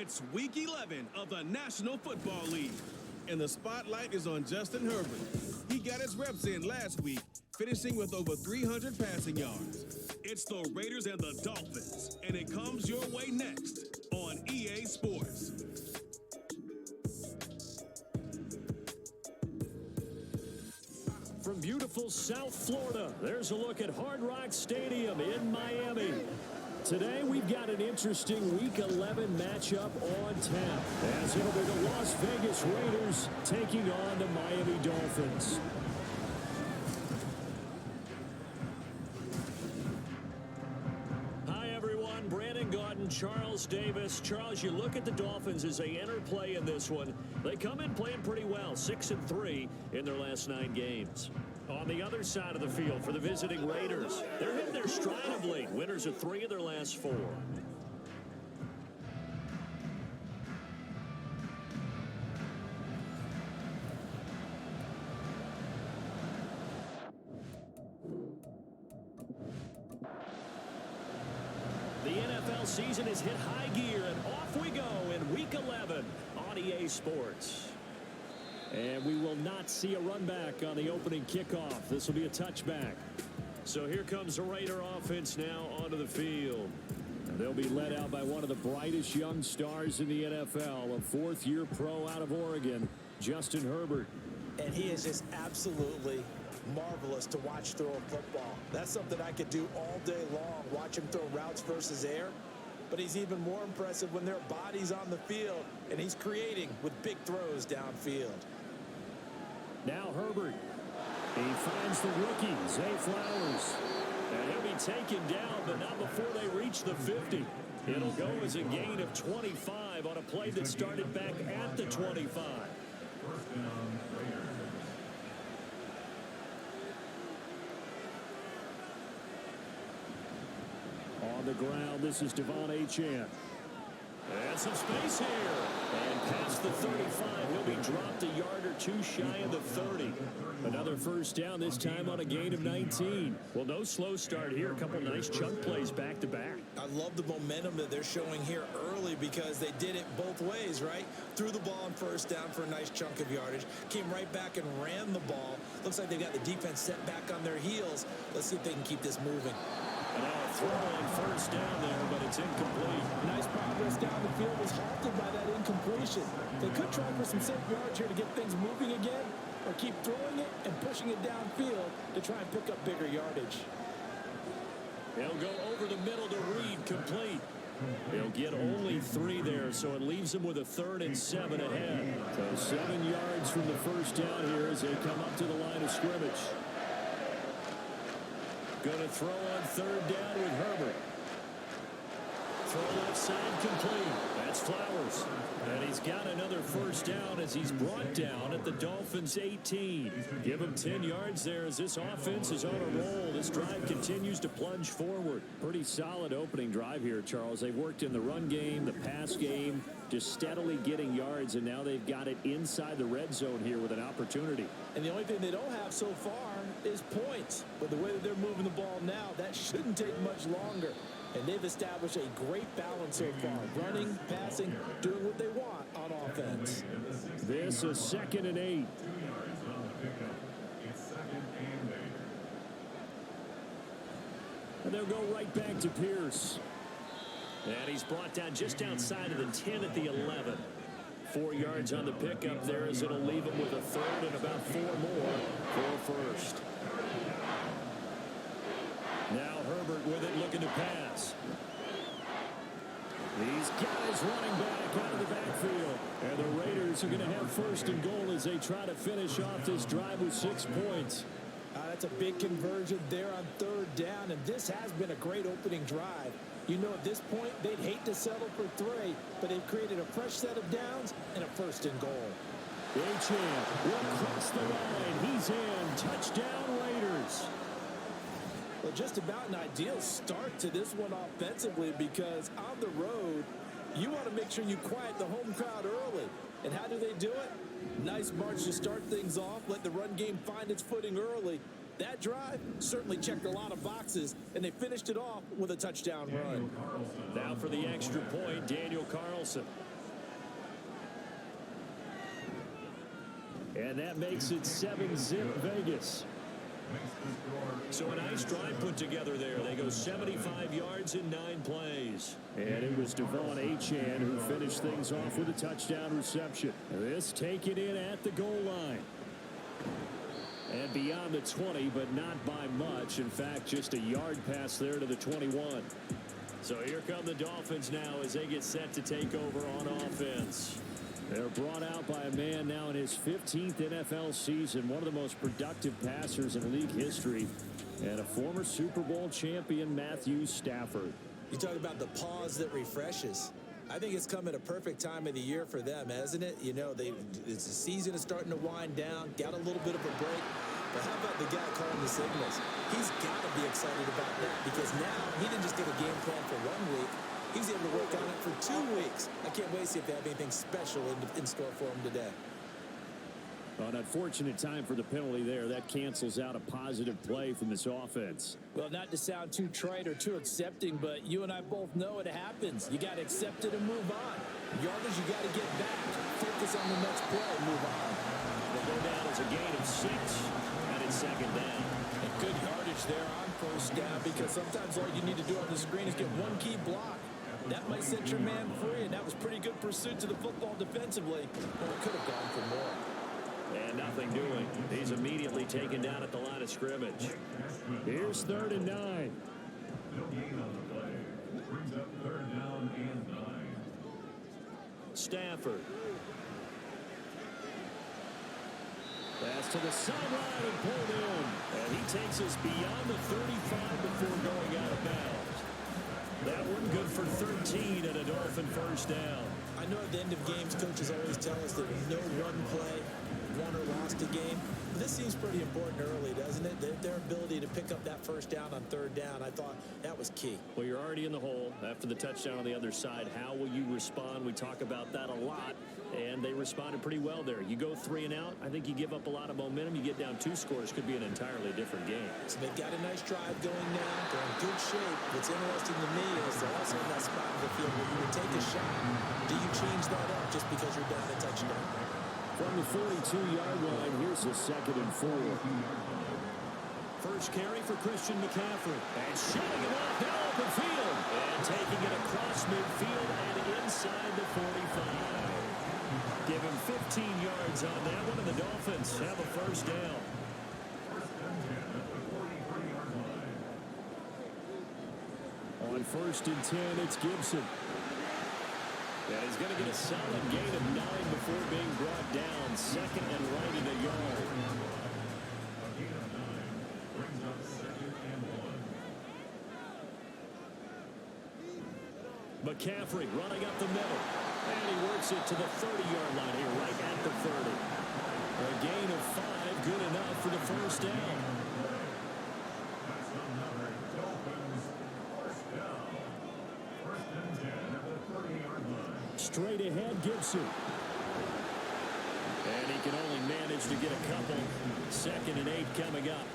It's Week 11 of the National Football League, and the spotlight is on Justin Herbert. He got his reps in last week, finishing with over 300 passing yards. It's the Raiders and the Dolphins, and it comes your way next on EA Sports. From beautiful South Florida, there's a look at Hard Rock Stadium in Miami. Today, we've got an interesting Week 11 matchup on tap, as it'll be the Las Vegas Raiders taking on the Miami Dolphins. Hi, everyone. Brandon Gaudin, Charles Davis. Charles, you look at the Dolphins as they enter play in this one. They come in playing pretty well, 6-3 in their last 9 games. On the other side of the field for the visiting Raiders, they're hitting their stride of late. Winners of 3 of their last 4. The NFL season has hit high gear, and off we go in Week 11 on EA Sports. And we will not see a run back on the opening kickoff. This will be a touchback. So here comes the Raider offense now onto the field. And they'll be led out by one of the brightest young stars in the NFL, a 4th-year pro out of Oregon, Justin Herbert. And he is just absolutely marvelous to watch throw a football. That's something I could do all day long, watch him throw routes versus air. But he's even more impressive when their body's on the field, and he's creating with big throws downfield. Now Herbert. He finds the rookie, Zay Flowers. And he'll be taken down, but not before they reach the 50. It'll go as a gain of 25 on a play that started back at the 25. On the ground, this is Devon Achane. And some space here. And past the 35, he'll be dropped a yard or 2 shy of the 30. Another first down, this time on a gain of 19. Well, no slow start here. A couple nice chunk plays back-to-back. I love the momentum that they're showing here early because they did it both ways, right? Threw the ball on first down for a nice chunk of yardage. Came right back and ran the ball. Looks like they've got the defense set back on their heels. Let's see if they can keep this moving. And now a throw on first down there, but it's incomplete. Nice progress down the field was halted by that incompletion. They could try for some safe yards here to get things moving again, or keep throwing it and pushing it downfield to try and pick up bigger yardage. He'll go over the middle to Reed, complete. He'll get only 3 there, so it leaves him with a 3rd and 7 ahead. So 7 yards from the first down here as they come up to the line of scrimmage. Going to throw on 3rd down with Herbert. Throw left side complete. That's Flowers. And he's got another first down as he's brought down at the Dolphins' 18. Give him 10 yards there as this offense is on a roll. This drive continues to plunge forward. Pretty solid opening drive here, Charles. They've worked in the run game, the pass game, just steadily getting yards, and now they've got it inside the red zone here with an opportunity. And the only thing they don't have so far is points. But the way that they're moving the ball now, that shouldn't take much longer. And they've established a great balance so far. Running, passing, doing what they want on offense. This is 2nd and 8. And they'll go right back to Pierce. And he's brought down just outside of the 10 at the 11. 4 yards on the pickup there as it'll leave him with a 3rd and about 4 more for a first. Now Herbert with it, looking to pass. These guys running back out of the backfield. And the Raiders are going to have 1st and goal as they try to finish off this drive with 6 points. That's a big conversion there on 3rd down, and this has been a great opening drive. You know, at this point, they'd hate to settle for 3, but they've created a fresh set of downs and a 1st and goal. Achane will cross the line. He's in. Touchdown, Raiders. Well, just about an ideal start to this one offensively because on the road, you want to make sure you quiet the home crowd early. And how do they do it? Nice march to start things off. Let the run game find its footing early. That drive certainly checked a lot of boxes, and they finished it off with a touchdown run. Now for the extra point, Daniel Carlson. And that makes it 7-zip Vegas. So a nice drive put together there. They go 75 yards in 9 plays. And it was Devon Achane who finished things off with a touchdown reception. This taken in at the goal line. And beyond the 20, but not by much. In fact, just a yard pass there to the 21. So here come the Dolphins now as they get set to take over on offense. They're brought out by a man now in his 15th NFL season, one of the most productive passers in league history, and a former Super Bowl champion, Matthew Stafford. You talk about the pause that refreshes. I think it's come at a perfect time of the year for them, hasn't it? You know, the season is starting to wind down, got a little bit of a break. But how about the guy calling the signals? He's got to be excited about that because now he didn't just get a game plan for 1 week. He's able to work on it for 2 weeks. I can't wait to see if they have anything special in store for him today. An unfortunate time for the penalty there. That cancels out a positive play from this offense. Well, not to sound too trite or too accepting, but you and I both know it happens. You got to accept it and move on. Yardage, you got to get back. Focus on the next play and move on. They'll go down as a gain of 6, and it's 2nd down. And good yardage there on 1st down because sometimes all you need to do on the screen is get one key block. That might set your man free, and that was pretty good pursuit to the football defensively. But it could have gone for more. And nothing doing. He's immediately taken down at the line of scrimmage. Here's 3rd and 9. Stafford. Pass to the sideline and pulled in. And he takes us beyond the 35 before going out of bounds. That one good for 13 and a Dolphin 1st down. I know at the end of games, coaches always tell us that no run play won or lost a game. This seems pretty important early, doesn't it? Their ability to pick up that 1st down on 3rd down, I thought that was key. Well, you're already in the hole after the touchdown on the other side. How will you respond? We talk about that a lot, and they responded pretty well there. You go 3 and out, I think you give up a lot of momentum. You get down 2 scores, could be an entirely different game. So they've got a nice drive going now. They're in good shape. What's interesting to me is they're also in that spot in the field where you would take a shot. Do you change that up just because you're down a touchdown? From the 42-yard line, here's a 2nd and 4. First carry for Christian McCaffrey. And shooting it off the open field. And taking it across midfield and inside the 45. Give him 15 yards on that one, and the Dolphins have a 1st down. On 1st and 10, it's Gibson. And he's going to get a solid gain of 9 before being brought down. 2nd and right in a yard. McCaffrey running up the middle. And he works it to the 30-yard line here, right at the 30. A gain of 5, good enough for the 1st down. Straight ahead, Gibson. And he can only manage to get a couple. 2nd and 8 coming up.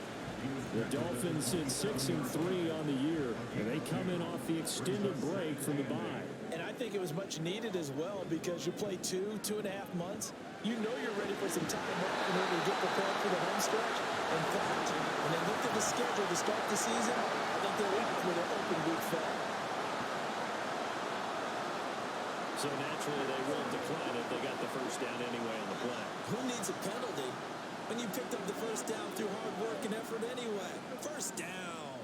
The Dolphins in 6-3 on the year, and they come in off the extended break from the bye. And I think it was much needed as well because you play 2.5 months. You know you're ready for some time off in order to get prepared for the home stretch. In fact, when they looked at the schedule to start the season, I think they're in with an open week fell. So naturally, they won't decline it. They got the 1st down anyway on the play. Who needs a penalty when you picked up the 1st down through hard work and effort anyway? 1st down.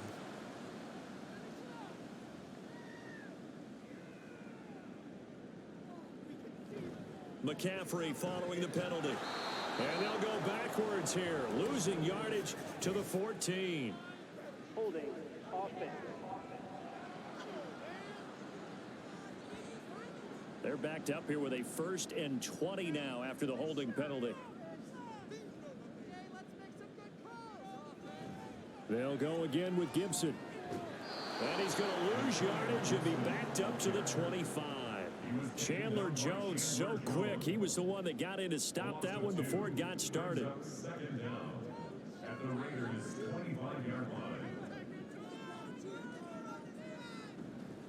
McCaffrey following the penalty. And they'll go backwards here, losing yardage to the 14. Holding offense. They're backed up here with a 1st and 20 now after the holding penalty. They'll go again with Gibson. And he's going to lose yardage and be backed up to the 25. Chandler Jones so quick. He was the one that got in to stop that one before it got started. 2nd down at the Raiders' 25-yard line.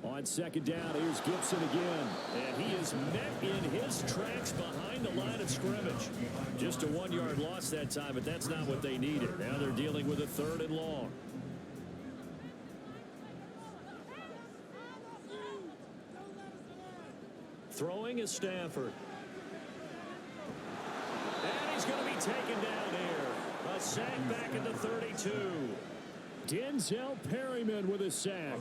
On second down, here's Gibson again. And he is met in his tracks behind the line of scrimmage. Just a 1-yard loss that time, but that's not what they needed. Now they're dealing with a 3rd and long. Throwing is Stafford. And he's going to be taken down here. A sack back at the 32. Denzel Perryman with a sack.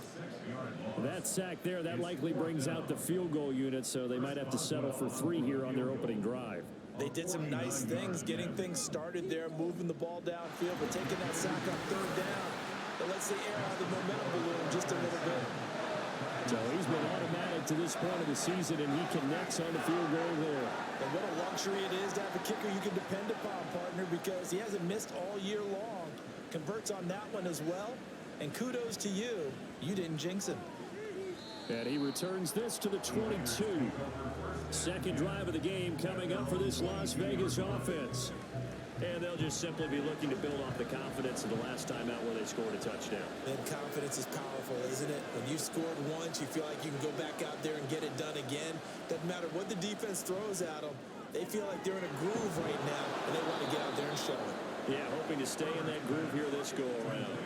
That sack there, that likely brings out the field goal unit, so they might have to settle for 3 here on their opening drive. They did some nice things, getting things started there, moving the ball downfield, but taking that sack on 3rd down. It lets the air out of the momentum balloon just a little bit. So he's been automatic to this point of the season, and he connects on the field goal there. And what a luxury it is to have a kicker you can depend upon, partner, because he hasn't missed all year long. Converts on that one as well, and kudos to you. You didn't jinx him. And he returns this to the 22. Second drive of the game coming up for this Las Vegas offense. And they'll just simply be looking to build off the confidence of the last time out where they scored a touchdown. And confidence is powerful, isn't it? When you scored once, you feel like you can go back out there and get it done again. Doesn't matter what the defense throws at them. They feel like they're in a groove right now, and they want to get out there and show it. Yeah, hoping to stay in that groove here this go-around.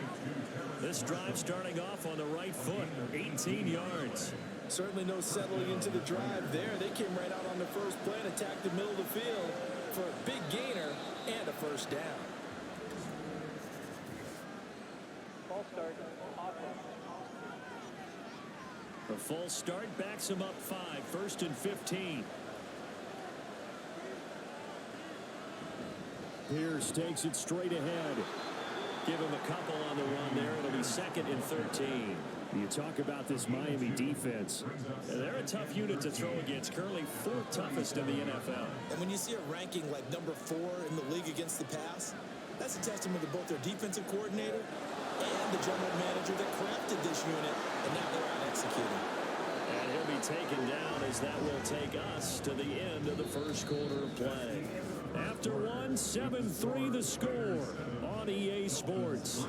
This drive starting off on the right foot, 18 yards. Certainly no settling into the drive there. They came right out on the first play and attacked the middle of the field for a big gainer and a 1st down. False start. Offense. A false start backs him up 5, 1st and 15. Pierce takes it straight ahead. Give him a couple on the run there. It'll be 2nd and 13. You talk about this Miami defense. They're a tough unit to throw against. Currently 4th toughest in the NFL. And when you see a ranking like number 4 in the league against the pass, that's a testament to both their defensive coordinator and the general manager that crafted this unit, and now they're out executing. And he'll be taken down as that will take us to the end of the 1st quarter of play. After 1, 7-3 the score on EA Sports.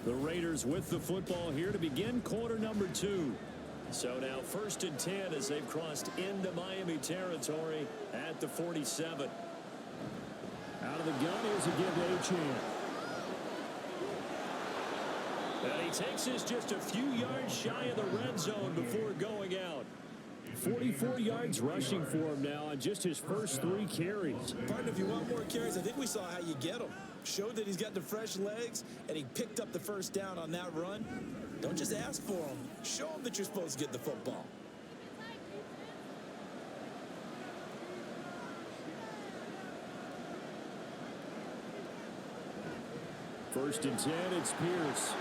The Raiders with the football here to begin quarter number 2. So now 1st and 10 as they've crossed into Miami territory at the 47. Out of the gun, here's a give to Achane. And he takes this just a few yards shy of the red zone before going out. 44 yards rushing for him now on just his first 3 carries. Partner, if you want more carries, I think we saw how you get them. Showed that he's got the fresh legs, and he picked up the 1st down on that run. Don't just ask for them. Show them that you're supposed to get the football. First and 10, it's Pierce.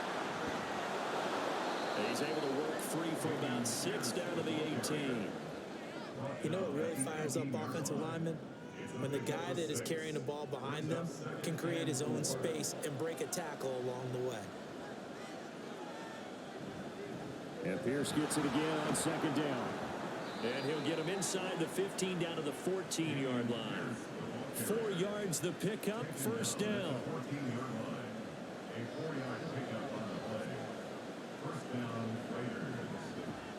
And he's able to work free for about 6 down to the 18. You know what really fires up offensive linemen? When the guy that is carrying the ball behind them can create his own space and break a tackle along the way. And Pierce gets it again on 2nd down. And he'll get him inside the 15 down to the 14-yard line. 4 yards the pickup, 1st down.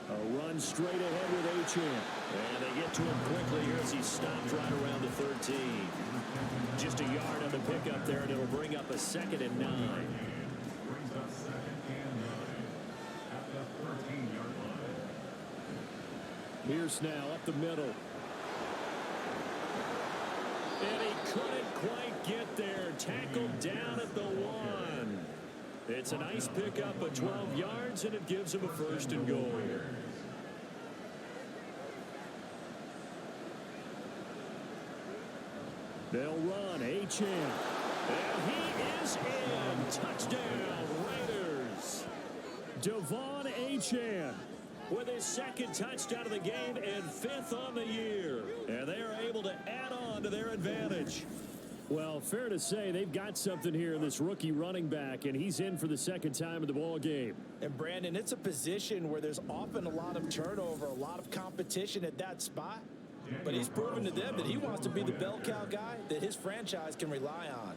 A run straight ahead with Achane. And they get to him quickly here as he stopped right around the 13. Just a yard on the pickup there, and it'll bring up a 2nd and 9. Pierce now up the middle. And he couldn't quite get there. Tackled down at the 1. It's a nice pickup of 12 yards, and it gives him a 1st and goal. They'll run. Achane. And he is in. Touchdown, Raiders. Devon Achane with his 2nd touchdown of the game and 5th on the year. And they are able to add on to their advantage. Well, fair to say they've got something here in this rookie running back, and he's in for the 2nd time of the ball game. And Brandon, it's a position where there's often a lot of turnover, a lot of competition at that spot. But he's proven to them that he wants to be the bell cow guy that his franchise can rely on.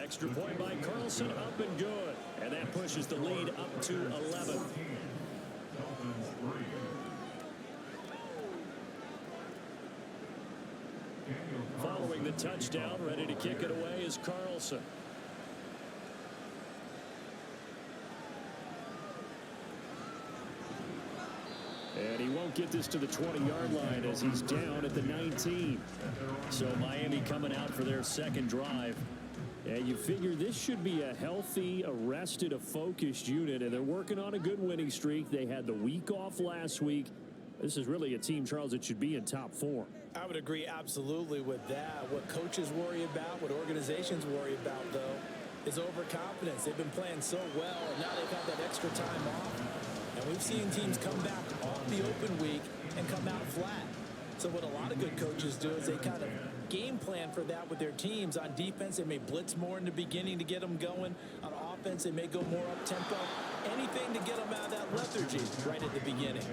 Extra point by Carlson, up and good. And that pushes the lead up to 11. Dolphins 3. Following the touchdown, ready to kick it away is Carlson. And he won't get this to the 20-yard line as he's down at the 19. So Miami coming out for their second drive. And you figure this should be a healthy, arrested, a focused unit, and they're working on a good winning streak. They had the week off last week. This is really a team, Charles, that should be in top form. I would agree absolutely with that. What coaches worry about, what organizations worry about, though, is overconfidence. They've been playing so well, and now they've had that extra time off. And we've seen teams come back off the open week and come out flat. So what a lot of good coaches do is they kind of game plan for that with their teams. On defense, they may blitz more in the beginning to get them going. On offense, they may go more up-tempo. Anything to get them out of that lethargy right at the beginning.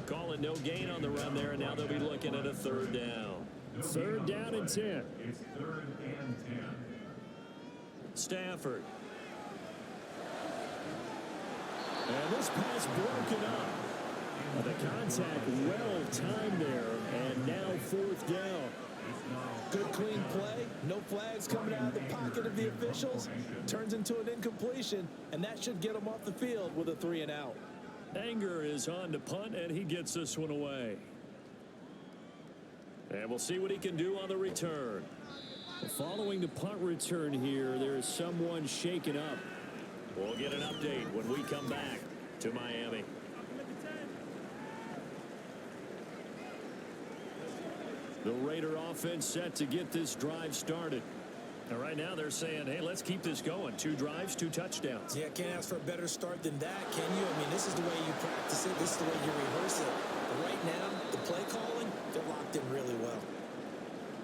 Call it no gain on the run there, and now they'll be looking at a third down. Third down and 10. It's 3rd and 10. Stafford. And this pass broken up. The contact well timed there, and now 4th down. Good clean play. No flags coming out of the pocket of the officials. Turns into an incompletion, and that should get them off the field with a 3 and out. Anger is on to punt, and he gets this one away. And we'll see what he can do on the return. Following the punt return here, there is someone shaken up. We'll get an update when we come back to Miami. The Raider offense set to get this drive started. And right now they're saying, hey, let's keep this going. 2 drives, 2 touchdowns. Yeah, can't ask for a better start than that, can you? I mean, this is the way you practice it. This is the way you rehearse it. But right now, the play calling, they're locked in really well.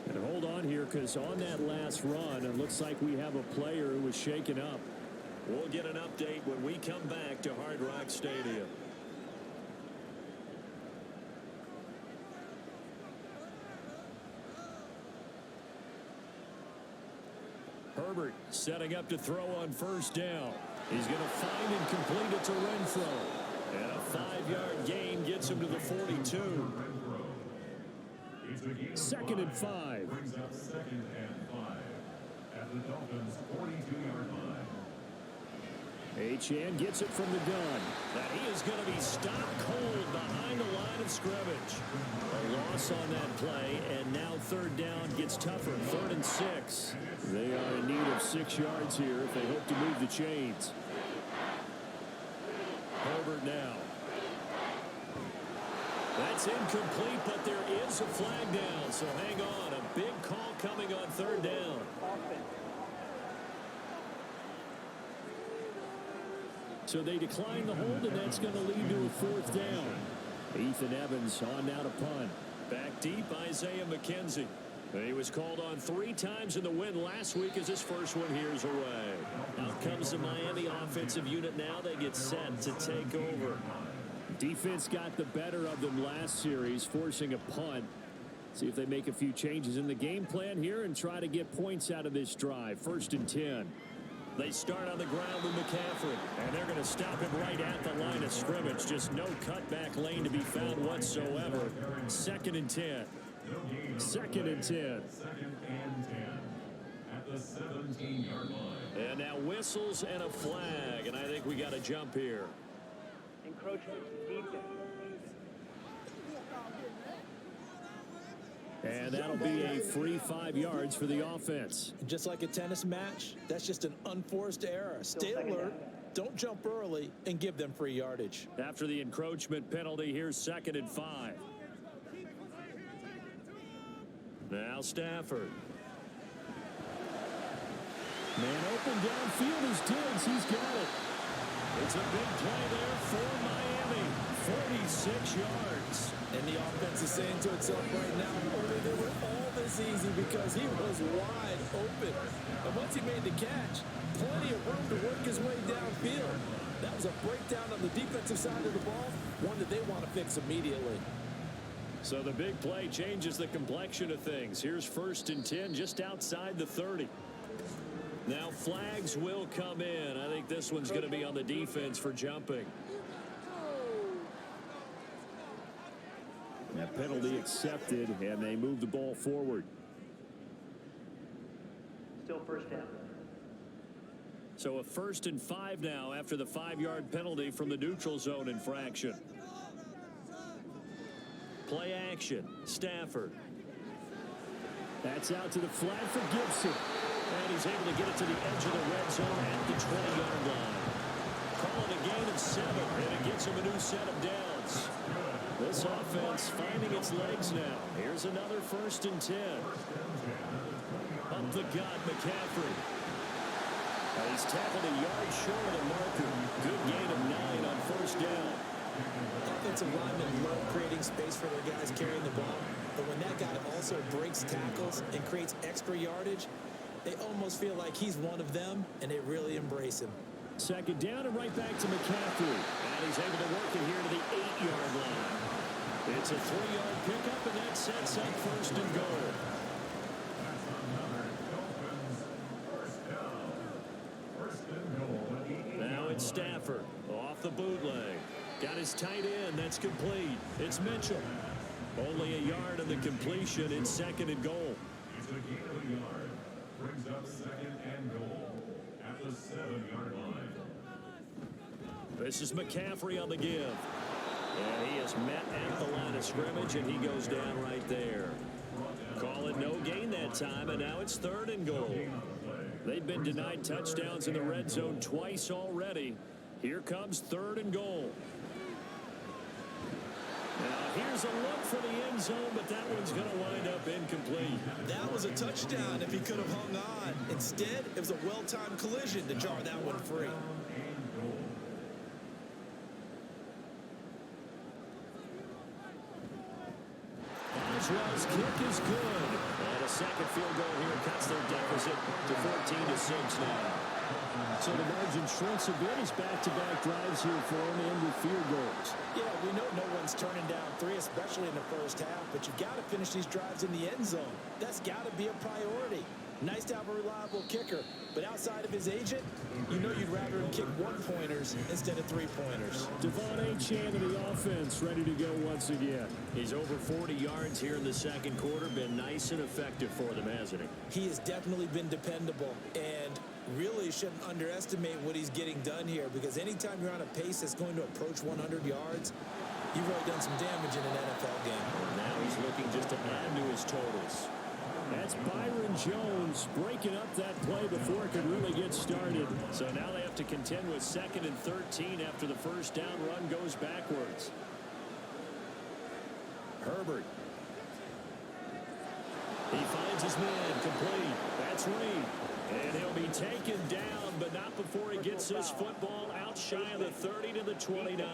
And hold on here, because on that last run, it looks like we have a player who was shaken up. We'll get an update when we come back to Hard Rock Stadium. Herbert setting up to throw on 1st down. He's going to find and complete it to Renfro. And a 5-yard gain gets him to the 42. 2nd and 5. Brings up 2nd and 5 at the Dolphins' 42-yard line. Achane gets it from the gun. Now he is going to be stopped cold behind the line of scrimmage. A loss on that play, and now 3rd down gets tougher. 3rd and 6. They are in need of 6 yards here if they hope to move the chains. Herbert now. That's incomplete, but there is a flag down, so hang on. A big call coming on 3rd down. So they decline the hold, and that's going to lead to a 4th down. Ethan Evans on now to punt. Back deep, Isaiah McKenzie. He was called on 3 times in the win last week as his first one here's away. Out comes the Miami offensive unit now. They get set to take over. Defense got the better of them last series, forcing a punt. See if they make a few changes in the game plan here and try to get points out of this drive. 1st and 10. They start on the ground with McCaffrey, and they're going to stop him right at the line of scrimmage. Just no cutback lane to be found whatsoever. 2nd and 10. 2nd and 10. 2nd and 10 at the 17-yard line. And now whistles and a flag, and I think we got a jump here. Encroachment defense. And that'll be a free 5 yards for the offense. Just like a tennis match, that's just an unforced error. Stay alert, don't jump early, and give them free yardage. After the encroachment penalty, here's 2nd and 5. Now Stafford. Man open downfield is Diggs. He's got it. It's a big play there for Miami. 46 yards. And the offense is saying to itself right now, only they were all this easy because he was wide open. And once he made the catch, plenty of room to work his way downfield. That was a breakdown on the defensive side of the ball, one that they want to fix immediately. So the big play changes the complexion of things. Here's 1st and 10 just outside the 30. Now flags will come in. I think this one's going to be on the defense for jumping. That penalty accepted, and they move the ball forward. Still first down. So a 1st and 5 now after the 5-yard penalty from the neutral zone infraction. Play action. Stafford. That's out to the flat for Gibson. And he's able to get it to the edge of the red zone at the 20-yard line. Call it a gain of 7, and it gets him a new set of downs. This offense finding its legs now. Here's another 1st and 10. Up the gut, McCaffrey. He's tackled a yard short of the marker. Good gain of 9 on 1st down. Offensive linemen love creating space for their guys carrying the ball. But when that guy also breaks tackles and creates extra yardage, they almost feel like he's one of them, and they really embrace him. 2nd down and right back to McCaffrey. And he's able to work it here to the 8-yard line. It's a 3-yard pickup, and that sets up 1st and goal. Now it's Stafford off the bootleg. Got his tight end. That's complete. It's Mitchell. Only a yard on the completion in 2nd and goal. It's a gain of a yard. Brings up 2nd and goal at the 7-yard line. This is McCaffrey on the give. And he is met at the line of scrimmage, and he goes down right there. Call it no gain that time, and now it's 3rd and goal. They've been denied touchdowns in the red zone twice already. Here comes 3rd and goal. Now here's a look for the end zone, but that one's going to wind up incomplete. That was a touchdown if he could have hung on. Instead, it was a well-timed collision to jar that one free. Boswell's kick is good. And a 2nd field goal here cuts their deficit to 14-6 now. So the margin shrinks a bit as back-to-back drives here for him and with field goals. Yeah, we know no one's turning down 3, especially in the 1st half, but you've got to finish these drives in the end zone. That's got to be a priority. Nice to have a reliable kicker, but outside of his agent, you know you'd rather him kick 1-pointers instead of 3-pointers. Devon Achane of the offense ready to go once again. He's over 40 yards here in the 2nd quarter. Been nice and effective for them, hasn't he? He has definitely been dependable, and really shouldn't underestimate what he's getting done here, because anytime you're on a pace that's going to approach 100 yards, you've really done some damage in an NFL game. Now he's looking just to add to his totals. That's Byron Jones breaking up that play before it could really get started. So now they have to contend with 2nd and 13 after the 1st down run goes backwards. Herbert. He finds his man complete. That's Reed. And he'll be taken down, but not before he gets his football out shy of the 30 to the 29.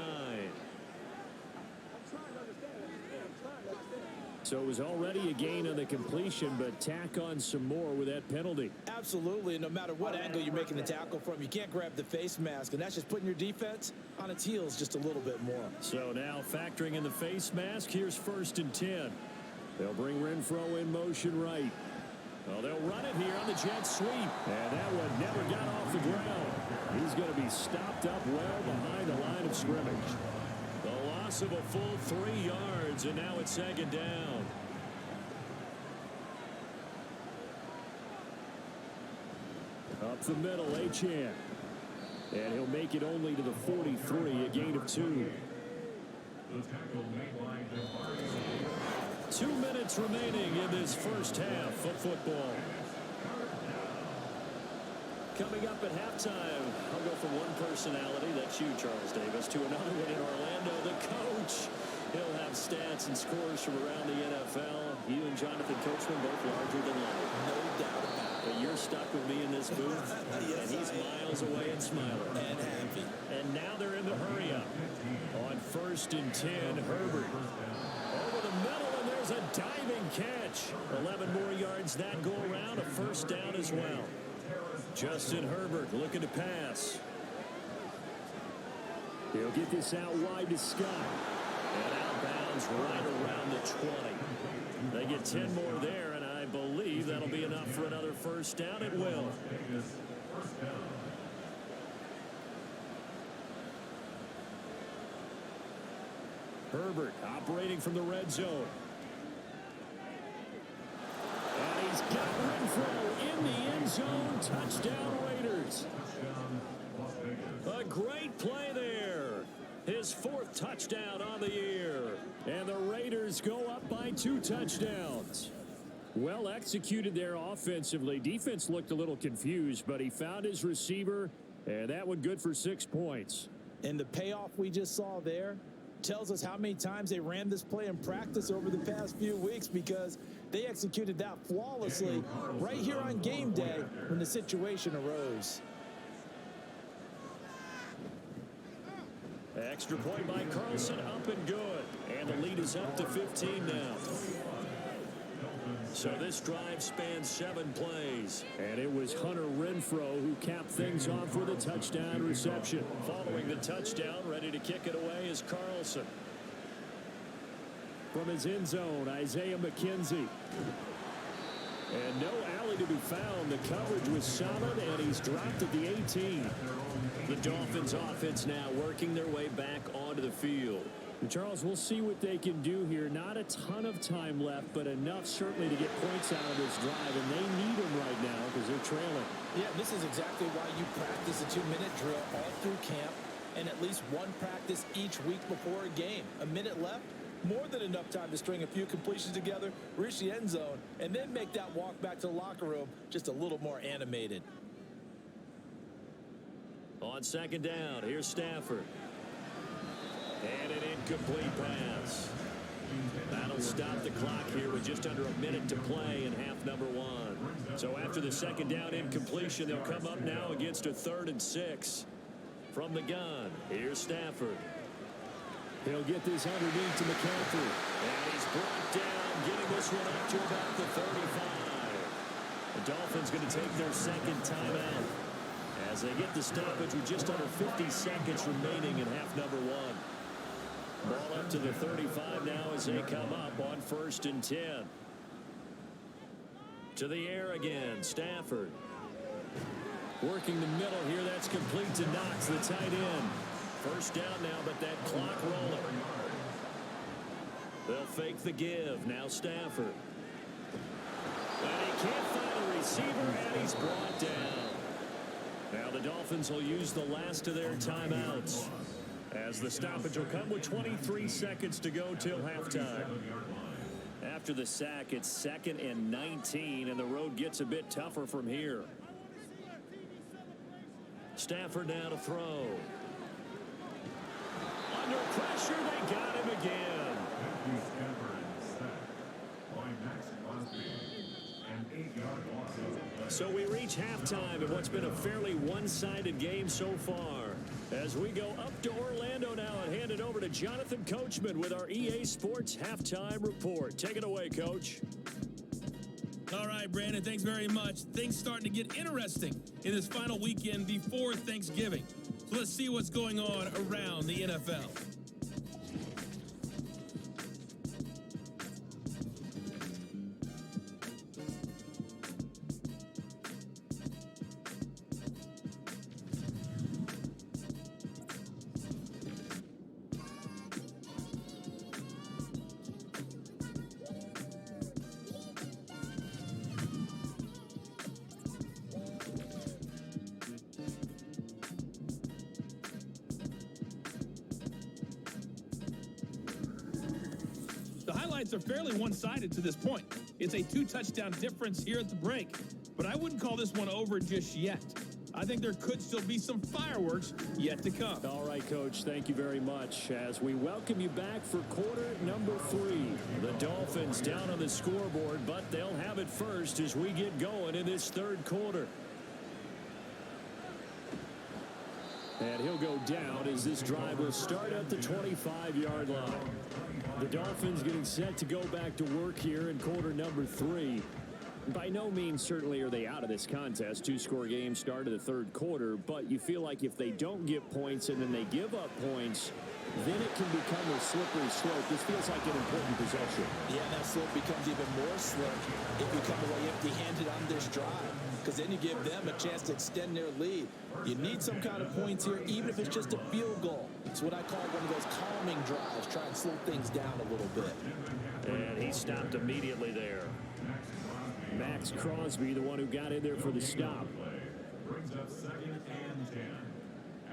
So it was already a gain on the completion, but tack on some more with that penalty. Absolutely, and no matter what angle you're making the tackle from, you can't grab the face mask, and that's just putting your defense on its heels just a little bit more. So now factoring in the face mask, here's 1st and 10. They'll bring Renfro in motion right. Well, they'll run it here on the jet sweep. And that one never got off the ground. He's going to be stopped up well behind the line of scrimmage. The loss of a full 3 yards, and now it's 2nd down. Up the middle, Achane. And he'll make it only to the 43, a gain of 2. The tackle made by DeMario. 2 minutes remaining in this 1st half of football. Coming up at halftime, I'll go from one personality, that's you, Charles Davis, to another one in Orlando, the coach. He'll have stats and scores from around the NFL. You and Jonathan Coachman both larger than life. No doubt about it. But you're stuck with me in this booth, Yes, and he's miles away and smiling. And happy. And now they're in the hurry up. On 1st and 10, Herbert. Over the middle, and there's a diving catch. 11 more yards that go around, a 1st down as well. Justin Herbert looking to pass. He'll get this out wide to Scott. And out of bounds right around the 20. They get 10 more there, and I believe that'll be enough for another first down. It will. First down. Herbert operating from the red zone. And he's got Renfro in the end zone. Touchdown, Raiders. Touchdown, Las Vegas. A great play there. His 4th touchdown on the year. And the Raiders go up by 2 touchdowns. Well executed there offensively. Defense looked a little confused, but he found his receiver, and that one good for 6 points. And the payoff we just saw there tells us how many times they ran this play in practice over the past few weeks, because they executed that flawlessly right here on game day when the situation arose. Extra point by Carlson, up and good. And the lead is up to 15 now. So this drive spans 7 plays. And it was Hunter Renfro who capped things off with a touchdown reception. Following the touchdown, ready to kick it away is Carlson. From his end zone, Isaiah McKenzie. And no alley to be found. The coverage was solid, and he's dropped at the 18. The Dolphins offense now working their way back onto the field. And Charles, we'll see what they can do here. Not a ton of time left, but enough certainly to get points out of this drive, and they need them right now because they're trailing. Yeah, this is exactly why you practice a 2-minute drill all through camp, and at least one practice each week before a game. A minute left, more than enough time to string a few completions together, reach the end zone, and then make that walk back to the locker room just a little more animated. On second down, here's Stafford. And an incomplete pass. That'll stop the clock here with just under a minute to play in half number 1. So after the second down incompletion, they'll come up now against a 3rd and 6. From the gun, here's Stafford. He'll get this underneath to McCaffrey. And he's brought down, getting this one up to about the 35. The Dolphins going to take their 2nd timeout as they get the stoppage with just under 50 seconds remaining in half number 1. Ball up to the 35 now as they come up on 1st and 10. To the air again, Stafford. Working the middle here, that's complete to Knox, the tight end. First down now, but that clock rolling. They'll fake the give. Now Stafford. And he can't find a receiver, and he's brought down. Now the Dolphins will use the last of their timeouts, as the stoppage will come with 23 seconds to go till halftime. After the sack, it's 2nd and 19, and the road gets a bit tougher from here. Stafford now to throw. Under pressure, they got him again. Matthew Stafford sacked by Max Crosby. An 8-yard loss. So we reach halftime in what's been a fairly one-sided game so far. As we go up to Orlando now and hand it over to Jonathan Coachman with our EA Sports Halftime Report. Take it away, Coach. All right, Brandon, thanks very much. Things starting to get interesting in this final weekend before Thanksgiving. So let's see what's going on around the NFL. Are fairly one-sided to this point. It's a 2-touchdown difference here at the break, but I wouldn't call this one over just yet. I think there could still be some fireworks yet to come. All right, Coach, thank you very much. As we welcome you back for quarter number 3. The Dolphins down on the scoreboard, but they'll have it first as we get going in this 3rd quarter. And he'll go down as this drive will start at the 25-yard line. The Dolphins getting set to go back to work here in quarter number 3. By no means certainly are they out of this contest. 2-score game start of the 3rd quarter, but you feel like if they don't get points and then they give up points, then it can become a slippery slope. This feels like an important possession. Yeah, that slope becomes even more slick if you come away empty-handed on this drive, because then you give them a chance to extend their lead. You need some kind of points here, even if it's just a field goal. It's what I call one of those calming drives, try and slow things down a little bit. And he stopped immediately there. Max Crosby, the one who got in there for the stop. Brings up 2nd and 10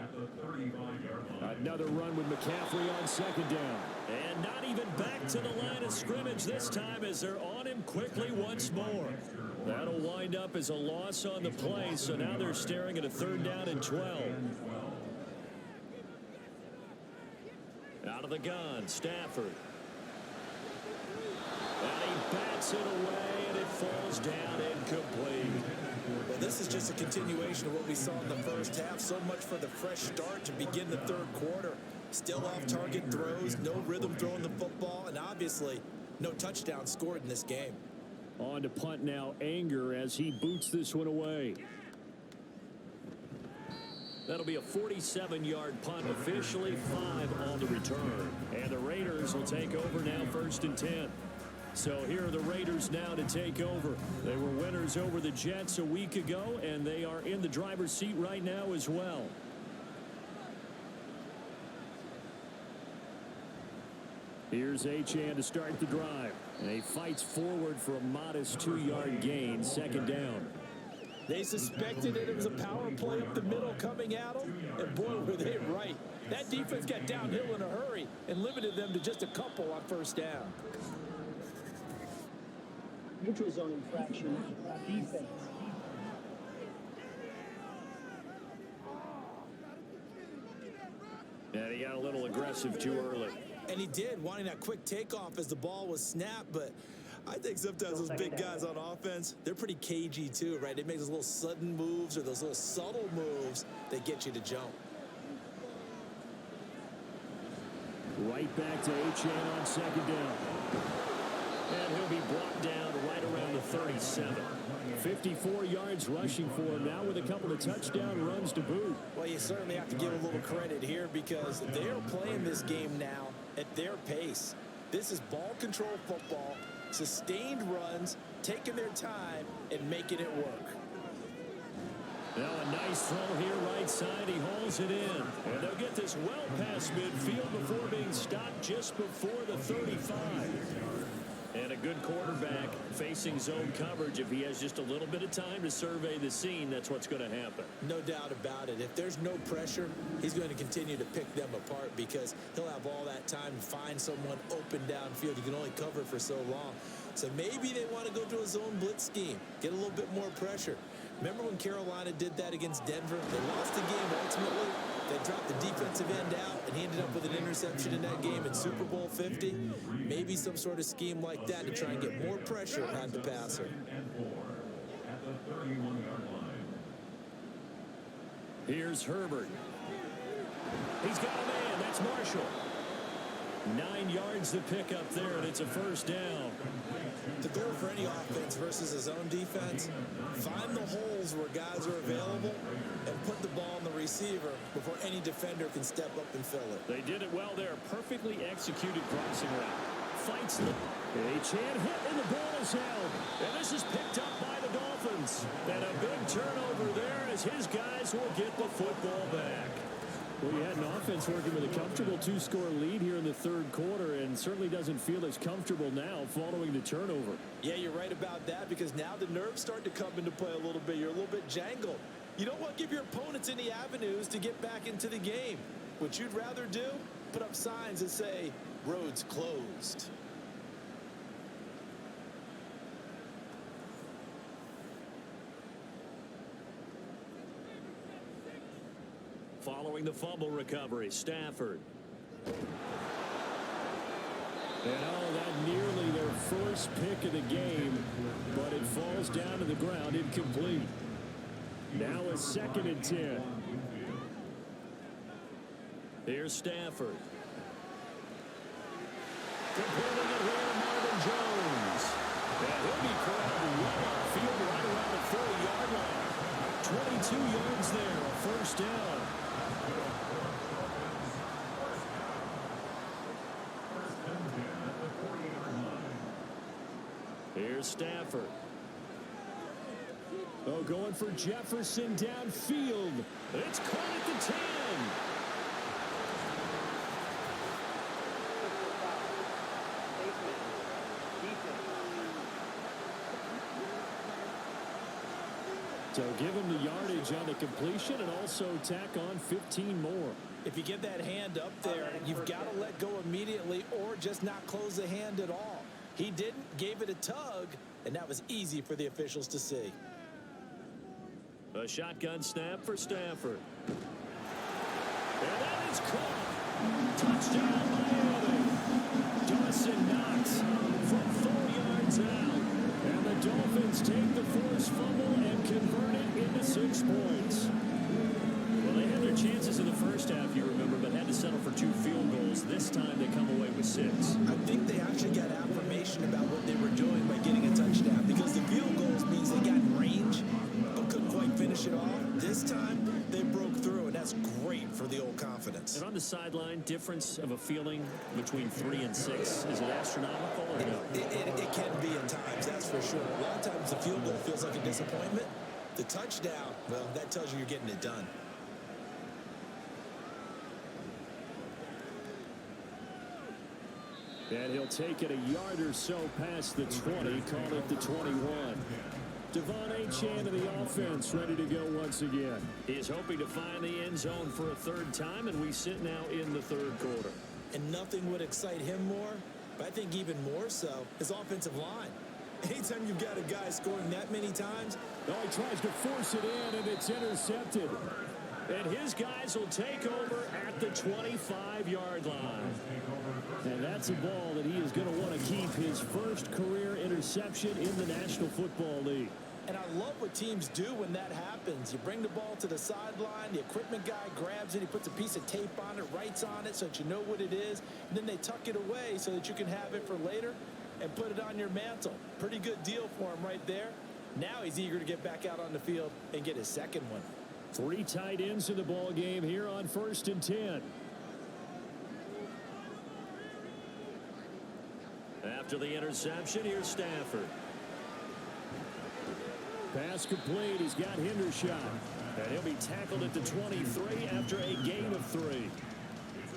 at the 35-yard line. Another run with McCaffrey on 2nd down. And not even back to the line of scrimmage this time as they're on him quickly once more. That'll wind up as a loss on the play, so now they're staring at a 3rd down and 12. Out of the gun, Stafford. And he bats it away, and it falls down incomplete. Well, this is just a continuation of what we saw in the first half. So much for the fresh start to begin the 3rd quarter. Still off-target throws, no rhythm throwing the football, and obviously no touchdown scored in this game. On to punt now, Anger, as he boots this one away. That'll be a 47-yard punt, officially 5 on the return. And the Raiders will take over now, 1st and 10. So here are the Raiders now to take over. They were winners over the Jets a week ago, and they are in the driver's seat right now as well. Here's Achane to start the drive. And he fights forward for a modest 2-yard gain, 2nd down. They suspected it was a power play up the middle coming at them, and boy, were they right. That defense got downhill in a hurry and limited them to just a couple on 1st down. Neutral zone infraction, defense. And he got a little aggressive too early. And he did, wanting that quick takeoff as the ball was snapped, but I think sometimes those big guys on offense, they're pretty cagey too, right? They make those little sudden moves or those little subtle moves that get you to jump. Right back to Achane on 2nd down. And he'll be brought down right around the 37. 54 yards rushing for him now with a couple of touchdown runs to boot. Well, you certainly have to give a little credit here because they're playing this game now at their pace. This is ball control football, sustained runs, taking their time and making it work. Now a nice throw here right side. He hauls it in. And they'll get this well past midfield before being stopped just before the 35. And a good quarterback facing zone coverage. If he has just a little bit of time to survey the scene, that's what's going to happen. No doubt about it. If there's no pressure, he's going to continue to pick them apart because he'll have all that time to find someone open downfield. You can only cover for so long. So maybe they want to go to a zone blitz scheme, get a little bit more pressure. Remember when Carolina did that against Denver? They lost the game ultimately. They dropped the defensive end out, and he ended up with an interception in that game in Super Bowl 50. Maybe some sort of scheme like that to try and get more pressure on the passer. At the 31-yard line. Here's Herbert. He's got a man. That's Marshall. 9 yards to pick up there, and it's a 1st down. The goal for any offense versus a zone defense, find the holes where guys are available and put the ball on the receiver before any defender can step up and fill it. They did it well there. Perfectly executed crossing route. Fights the Achane hit, and the ball is held. And this is picked up by the Dolphins. And a big turnover there as his guys will get the football back. Well, you had an offense working with a comfortable 2-score lead here in the 3rd quarter and certainly doesn't feel as comfortable now following the turnover. Yeah, you're right about that because now the nerves start to come into play a little bit. You're a little bit jangled. You don't want to give your opponents any avenues to get back into the game. What you'd rather do, put up signs that say, roads closed. Following the fumble recovery, Stafford. And that nearly their first pick of the game, but it falls down to the ground incomplete. Now a 2nd and 10. Here's Stafford. Completing it here, Marvin Jones. And he'll be corralled right upfield right around the 40-yard line. 22 yards there, a 1st down. Here's Stafford. Oh, going for Jefferson downfield. It's caught at the 10. So give him the yardage on the completion and also tack on 15 more. If you get that hand up there, you've got to let go immediately or just not close the hand at all. He didn't, gave it a tug, and that was easy for the officials to see. A shotgun snap for Stafford. And that is caught. Touchdown, Miami. Dawson Knox from 4 yards out. And the Dolphins take the forced fumble and convert it into 6 points. Well, they had their chances in the first half, you remember, but had to settle for 2 field goals. This time they come away with 6. I think they actually got affirmation about what they were doing by getting a touchdown, because the field goals means they got in range but couldn't quite finish it off. This time they broke through, and that's great for the old confidence. And on the sideline, difference of a feeling between 3 and 6, is it astronomical or no? It can be at times, that's for sure. A lot of times the field goal feels like a disappointment. The touchdown, well, that tells you you're getting it done. And he'll take it a yard or so past the 20, call it the 21. Devon Achane of the offense ready to go once again. He is hoping to find the end zone for a 3rd time, and we sit now in the 3rd quarter. And nothing would excite him more, but I think even more so, his offensive line. Anytime you've got a guy scoring that many times. No, he tries to force it in, and it's intercepted. And his guys will take over at the 25-yard line. And that's a ball that he is going to want to keep, his first career interception in the National Football League. And I love what teams do when that happens. You bring the ball to the sideline, the equipment guy grabs it, he puts a piece of tape on it, writes on it so that you know what it is, and then they tuck it away so that you can have it for later and put it on your mantle. Pretty good deal for him right there. Now he's eager to get back out on the field and get his 2nd one. 3 tight ends in the ball game here on 1st and 10. After the interception, here's Stafford. Pass complete. He's got Hendershot. And he'll be tackled at the 23 after a gain of 3.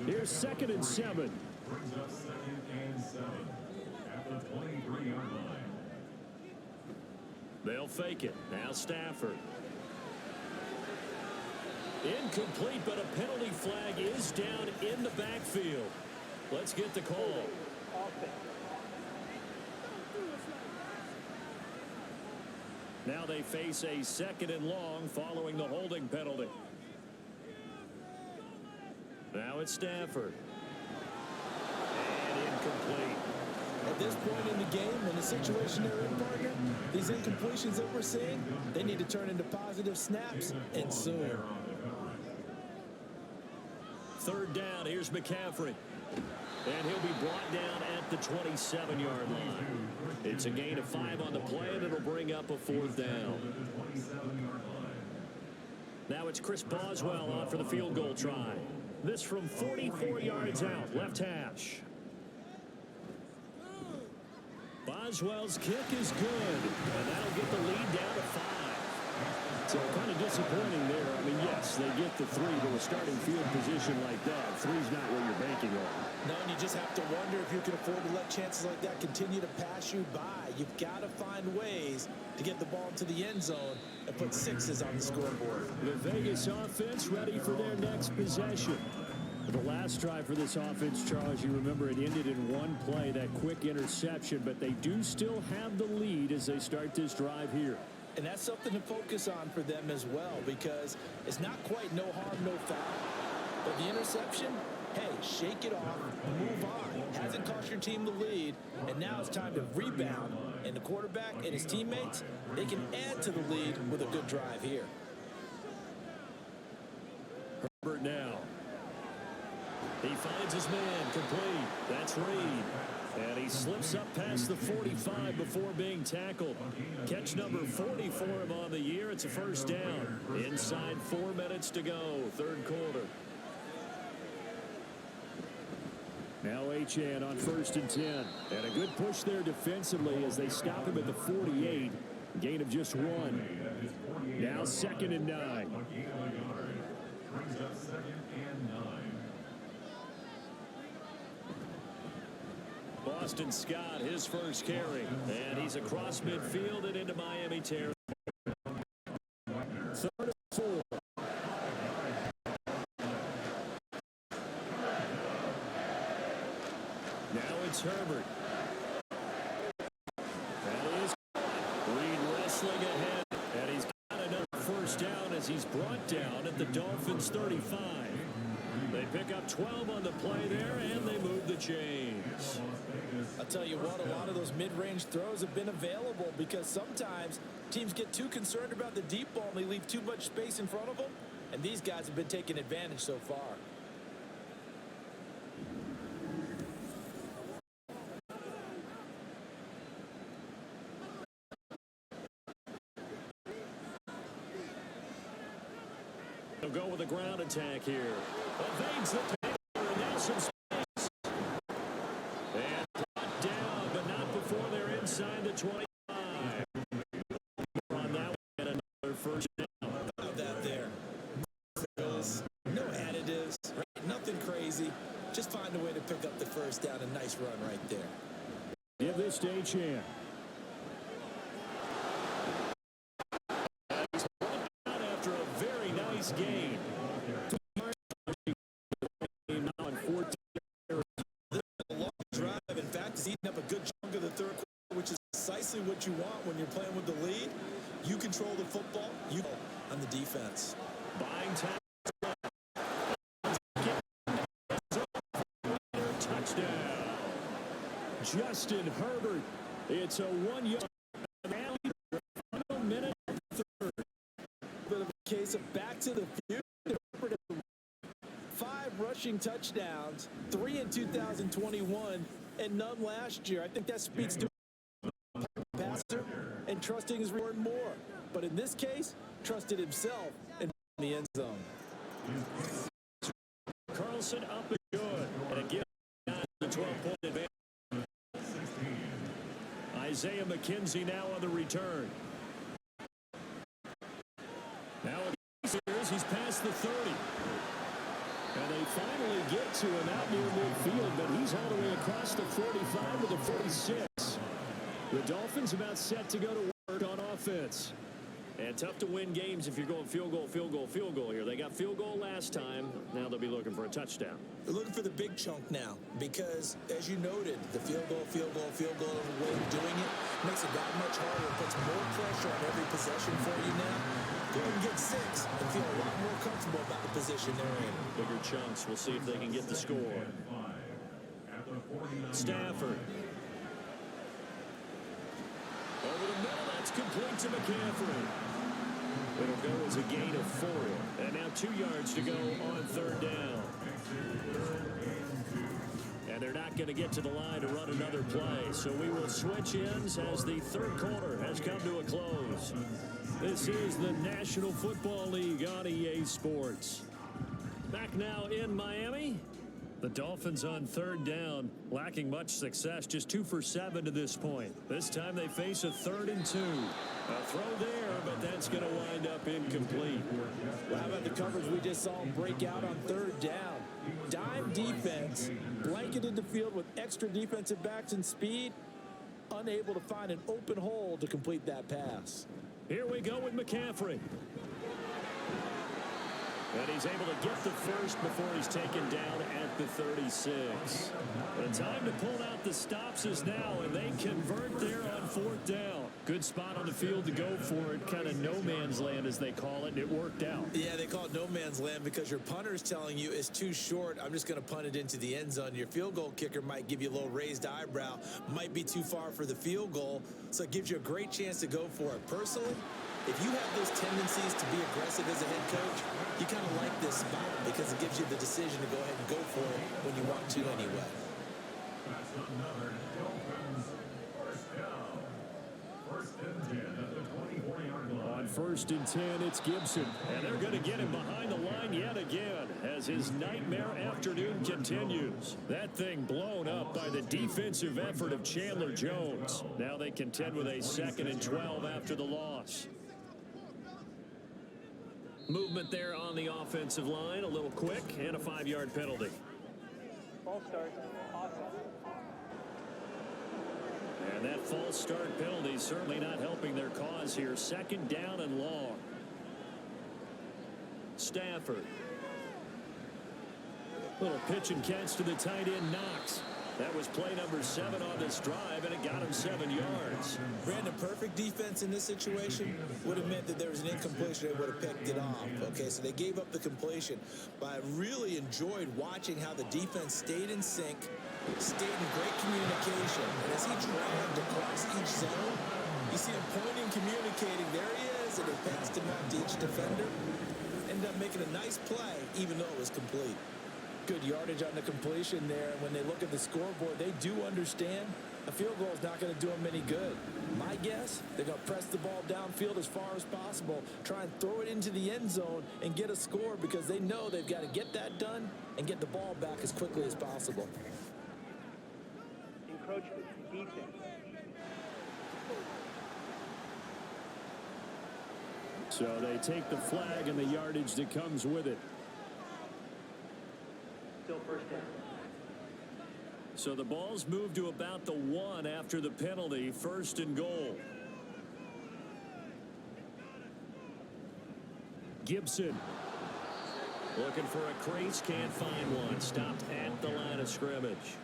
Here's 2nd and 7. Brings up 2nd and 7 at the 23-yard line. They'll fake it. Now Stafford. Incomplete, but a penalty flag is down in the backfield. Let's get the call. Now they face a 2nd and long following the holding penalty. Now it's Stafford. And incomplete. At this point in the game, in the situation they're in, partner, these incompletions that we're seeing, they need to turn into positive snaps, and soon. 3rd down, here's McCaffrey. And he'll be brought down at the 27-yard line. It's a gain of 5 on the play, and it'll bring up a 4th down. Now it's Chris Boswell on for the field goal try. This from 44 yards out, left hash. Boswell's kick is good, and that'll get the lead down to 5. So kind of disappointing there. I mean, yes, they get the 3, but a starting field position like that, 3's not where you're banking on. No, and you just have to wonder if you can afford to let chances like that continue to pass you by. You've got to find ways to get the ball to the end zone and put 6s on the scoreboard. The Vegas offense ready for their next possession. The last drive for this offense, Charles, you remember it ended in 1 play, that quick interception, but they do still have the lead as they start this drive here. And that's something to focus on for them as well, because it's not quite no harm, no foul. But the interception, hey, shake it off, move on. Hasn't cost your team the lead, and now it's time to rebound. And the quarterback and his teammates, they can add to the lead with a good drive here. Herbert now. He finds his man complete. That's Reed. And he slips up past the 45 before being tackled. Catch number 40 for him on the year. It's a 1st down. Inside 4 minutes to go, 3rd quarter. Now Achane on 1st and 10. And a good push there defensively as they stop him at the 48. Gain of just 1. Now 2nd and 9. Brings up 2nd and 9. Boston Scott, his first carry. And he's across midfield and into Miami territory. 3rd and 4. Now it's Herbert. That is Reed wrestling ahead. And he's got another first down as he's brought down at the Dolphins 35. They pick up 12 on the play there, and they move the chains. I'll tell you what, a lot of those mid-range throws have been available because sometimes teams get too concerned about the deep ball and they leave too much space in front of them, and these guys have been taking advantage so far. They'll go with a ground attack here. Evades the tackler, and now some space. And brought down, but not before they're inside the 25. On that one, and another first down. Love that there. No additives, right? Nothing crazy. Just find a way to pick up the first down. A nice run right there. Give this to Achane. He's brought down after a very nice game. Now on 14. A long drive. In fact, he's eating up a good chunk of the third quarter, which is precisely what you want when you're playing with the lead. You control the football. You on the defense. Buying time. Touchdown. Justin Herbert. It's a 1-yard final minute of the third. Bit of a case of back to the future. 5 rushing touchdowns, 3 in 2021, and none last year. I think that speaks to passer and trusting his reward more. But in this case, trusted himself in the end zone. Carlson up and good. And again, the 12-point advantage. Isaiah McKenzie now on the return. Now he's past the 30. And they finally get to him out near midfield, but he's all the way across the 45 to the 46. The Dolphins about set to go to work on offense. And tough to win games if you're going field goal, field goal, field goal here. They got field goal last time. Now they'll be looking for a touchdown. They're looking for the big chunk now because, as you noted, the field goal, field goal, field goal, the way of doing it makes it that much harder. It puts more pressure on every possession for you now. Go and get 6 and feel a lot more comfortable about the position they're in. Bigger chunks. We'll see if they can get the score. Stafford. Over the middle, that's complete to McCaffrey. It'll go as a gain of 4. And now 2 yards to go on 3rd down. And they're not going to get to the line to run another play. So we will switch ends as the 3rd quarter has come to a close. This is the National Football League on EA Sports. Back now in Miami. The Dolphins on 3rd down, lacking much success, just 2 for 7 to this point. This time they face a 3rd and 2. A throw there, but that's going to wind up incomplete. Well, how about the coverage we just saw him break out on 3rd down? Dime defense, blanketed the field with extra defensive backs and speed, unable to find an open hole to complete that pass. Here we go with McCaffrey. And he's able to get the first before he's taken down at the 36. The time to pull out the stops is now, and they convert there on 4th down. Good spot on the field to go for it, kind of no man's land as they call it, and it worked out. Yeah, they call it no man's land because your punter is telling you it's too short. I'm just going to punt it into the end zone. Your field goal kicker might give you a little raised eyebrow, might be too far for the field goal, so it gives you a great chance to go for it. Personally, if you have those tendencies to be aggressive as a head coach, you kind of like this spot because it gives you the decision to go ahead and go for it when you want to anyway. That's another Dolphins first down. First and 10 at the 24-yard line. On first and 10, it's Gibson. And they're going to get him behind the line yet again as his nightmare afternoon continues. That thing blown up by the defensive effort of Chandler Jones. Now they contend with a 2nd and 12 after the loss. Movement there on the offensive line, a little quick, and a 5-yard penalty. False start. Awesome. And that false start penalty certainly not helping their cause here. 2nd down and long. Stafford. Little pitch and catch to the tight end, Knox. That was play number 7 on this drive, and it got him 7 yards. Brandon, perfect defense in this situation would have meant that there was an incompletion. They would have picked it off. Okay, so they gave up the completion. But I really enjoyed watching how the defense stayed in sync, stayed in great communication. And as he dragged across each zone, you see him pointing, communicating. There he is, and it passed him out to each defender. Ended up making a nice play, even though it was complete. Good yardage on the completion there. When they look at the scoreboard, they do understand a field goal is not going to do them any good. My guess, they're going to press the ball downfield as far as possible, try and throw it into the end zone and get a score because they know they've got to get that done and get the ball back as quickly as possible. Encroachment. Defense. So they take the flag and the yardage that comes with it. Still first down. So the ball's moved to about the 1 after the penalty. 1st and goal. Gibson. Looking for a crease, can't find one. Stopped at the line of scrimmage.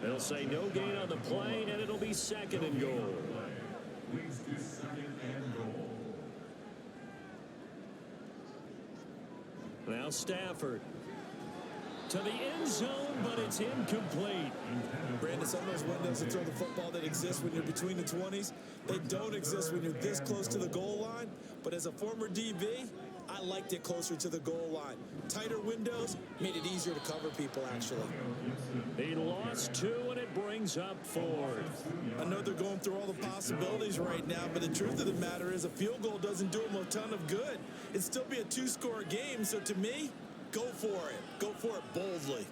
They'll say no gain on the play, and it'll be 2nd and goal. Leads to 2nd and goal. Now Stafford. To the end zone, but it's incomplete. Brandon, some of those windows to throw the football that exist when you're between the 20s, they don't exist when you're this close to the goal line. But as a former DB, I liked it closer to the goal line. Tighter windows made it easier to cover people, actually. He lost 2, and it brings up 4th. I know they're going through all the possibilities right now, but the truth of the matter is a field goal doesn't do them a ton of good. It'd still be a 2-score game, so to me, go for it. Go for it boldly.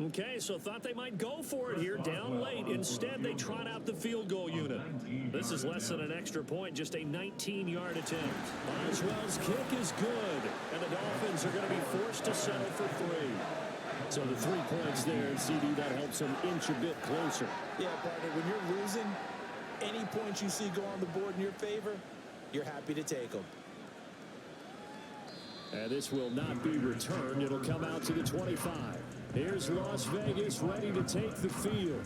Okay, so thought they might go for it here down late. Instead, they trot out the field goal unit. This is less than an extra point, just a 19-yard attempt. Boswell's kick is good, and the Dolphins are going to be forced to settle for 3. So the 3 points there, CD, that helps them inch a bit closer. Yeah, partner, when you're losing, any points you see go on the board in your favor, you're happy to take them. And this will not be returned. It'll come out to the 25. Here's Las Vegas ready to take the field.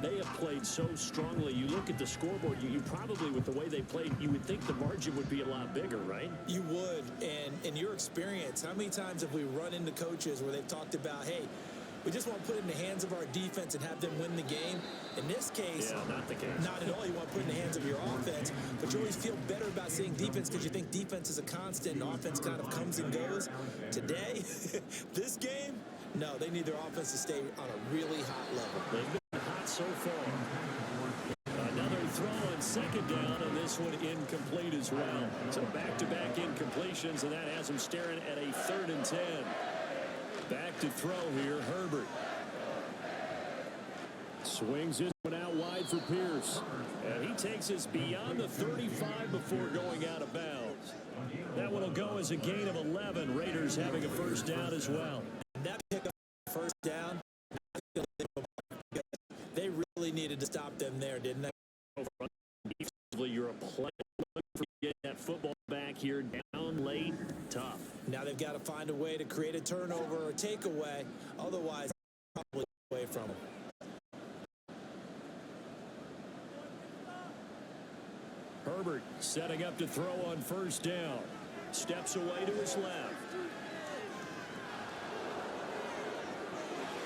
They have played so strongly. You look at the scoreboard, you probably, with the way they played, you would think the margin would be a lot bigger, right? You would. And in your experience, how many times have we run into coaches where they've talked about, hey, we just want to put it in the hands of our defense and have them win the game? In this case, yeah, not the case. Not at all. You want to put it in the hands of your offense, but you always feel better about saying defense because you think defense is a constant and offense kind of comes and goes. Today, this game, no, they need their offense to stay on a really hot level. They've been hot so far. Another throw on 2nd down, and this one incomplete as well. So back-to-back incompletions, and that has them staring at a 3rd and 10. Back to throw here, Herbert. Swings this one out wide for Pierce. And he takes us beyond the 35 before going out of bounds. That one will go as a gain of 11. Raiders having a 1st down as well. That pickup 1st down, they really needed to stop them there, didn't they? Defensively, you're a play for getting that football back here down late. Tough. Now they've got to find a way to create a turnover or takeaway. Otherwise, probably away from them. Herbert setting up to throw on 1st down. Steps away to his left.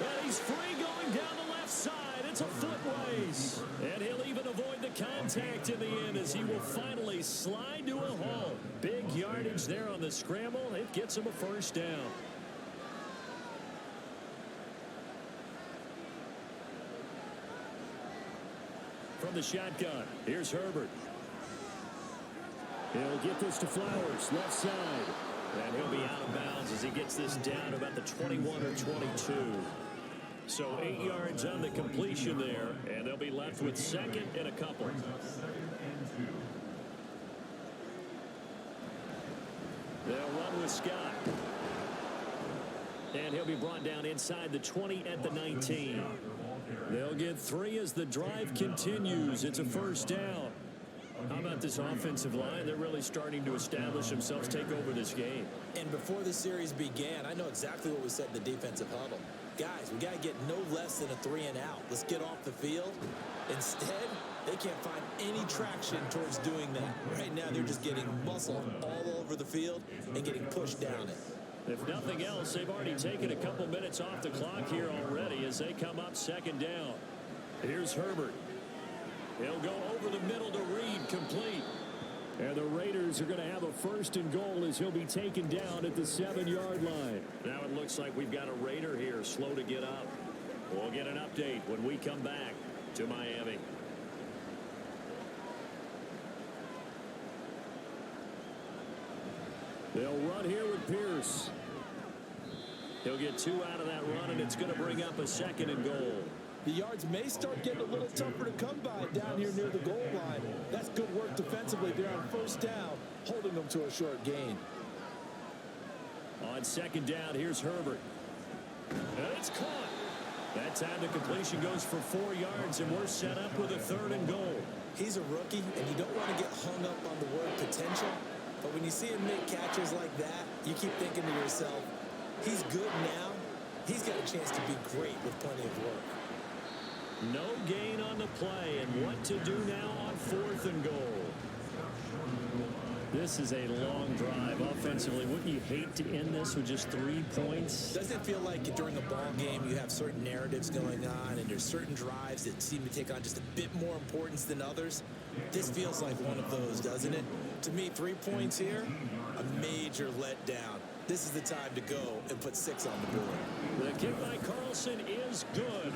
And he's free going down the left side. It's a foot race. And he'll even avoid the contact. contact in the end as he will finally slide to a home. Big yardage there on the scramble. It gets him a first down. From the shotgun, here's Herbert. He'll get this to Flowers, left side. And he'll be out of bounds as he gets this down about the 21 or 22. So 8 yards on the completion there, and they'll be left with second and a couple. They'll run with Scott. And he'll be brought down inside the 20 at the 19. They'll get 3 as the drive continues. It's a first down. How about this offensive line? They're really starting to establish themselves, take over this game. And before the series began, I know exactly what we said in the defensive huddle. Guys, we got to get no less than a 3 and out. Let's get off the field. Instead, they can't find any traction towards doing that. Right now, they're just getting muscled all over the field and getting pushed down it. If nothing else, they've already taken a couple minutes off the clock here already as they come up second down. Here's Herbert. He'll go over the middle to Reed, complete. And the Raiders are going to have a first and goal as he'll be taken down at the 7-yard line. Now it looks like we've got a Raider here slow to get up. We'll get an update when we come back to Miami. They'll run here with Pierce. He'll get 2 out of that run, and it's going to bring up a second and goal. The yards may start getting a little tougher to come by down here near the goal line. That's good work defensively there on first down, holding them to a short gain. On second down, here's Herbert. And it's caught. That time the completion goes for 4 yards, and we're set up with a third and goal. He's a rookie, and you don't want to get hung up on the word potential. But when you see him make catches like that, you keep thinking to yourself, he's good now. He's got a chance to be great with plenty of work. No gain on the play, and what to do now on 4th and goal. This is a long drive offensively. Wouldn't you hate to end this with just 3 points? Doesn't it feel like during a ball game you have certain narratives going on and there's certain drives that seem to take on just a bit more importance than others? This feels like one of those, doesn't it? To me, 3 points here, a major letdown. This is the time to go and put 6 on the board. The kick by Carlson is good.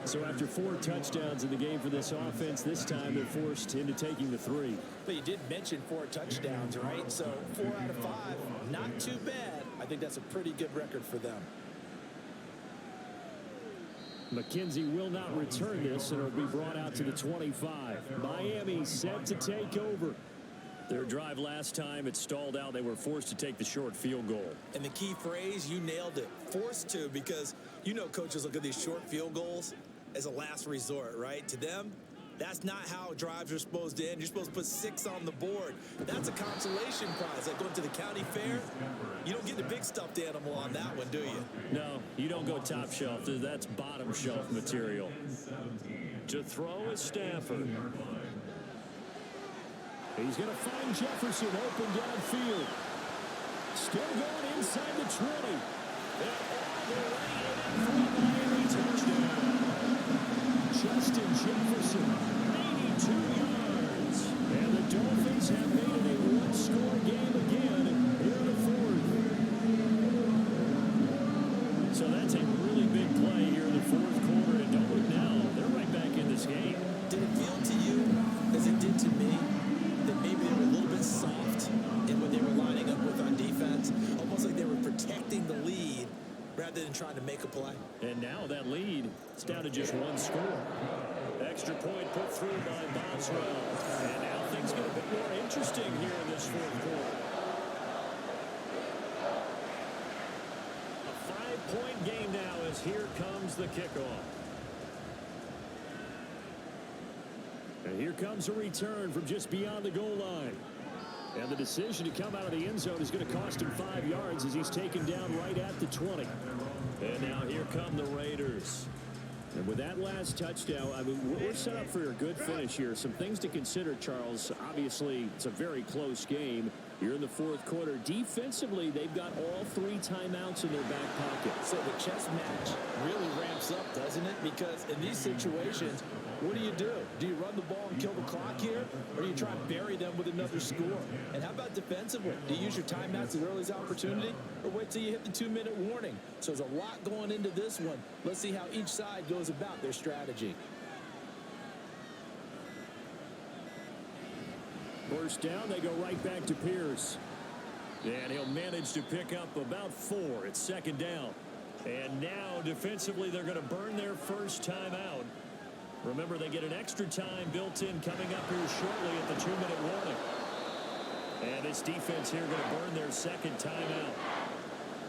So after 4 touchdowns in the game for this offense, this time they're forced into taking the 3. But you did mention 4 touchdowns, right? So 4 out of 5, not too bad. I think that's a pretty good record for them. McKenzie will not return this, and it'll be brought out to the 25. Miami set to take over. Their drive last time, it stalled out. They were forced to take the short field goal. And the key phrase, you nailed it, forced to, because you know coaches look at these short field goals as a last resort, right? To them, that's not how drives are supposed to end. You're supposed to put 6 on the board. That's a consolation prize. Like going to the county fair, you don't get the big stuffed animal on that one, do you? No, you don't go top shelf. That's bottom shelf material. To throw is Stafford. He's going to find Jefferson open downfield. Still going inside the 20. And all the way in for a Miami touchdown. Justin Jefferson, 82 yards. And the Dolphins have made it a 1-score game again here in the 4th. So that's a really big play here in the 4th quarter. And don't look now, they're right back in this game. Did it feel to you, as it did to me, that maybe they were a little bit soft in what they were lining up with on defense? Almost like they were protecting the lead rather than trying to make a play. And now that lead, it's down to just 1 score. Extra point put through by Boswell. And now things get a bit more interesting here in this 4th quarter. A 5-point game now as here comes the kickoff. And here comes a return from just beyond the goal line. And the decision to come out of the end zone is going to cost him 5 yards as he's taken down right at the 20. And now here come the Raiders. And with that last touchdown, I mean, we're set up for a good finish here. Some things to consider, Charles. Obviously, it's a very close game. You're in the 4th quarter. Defensively, they've got all 3 timeouts in their back pocket. So the chess match really ramps up, doesn't it? Because in these situations, What do? Do you run the ball and kill the clock here, or do you try and bury them with another score? And how about defensively? Do you use your timeouts as early as opportunity, or wait till you hit the 2-minute warning? So there's a lot going into this one. Let's see how each side goes about their strategy. First down, they go right back to Pierce. And he'll manage to pick up about 4. It's second down. And now, defensively, they're going to burn their first time out. Remember, they get an extra time built in coming up here shortly at the 2-minute warning. And this defense here going to burn their second timeout.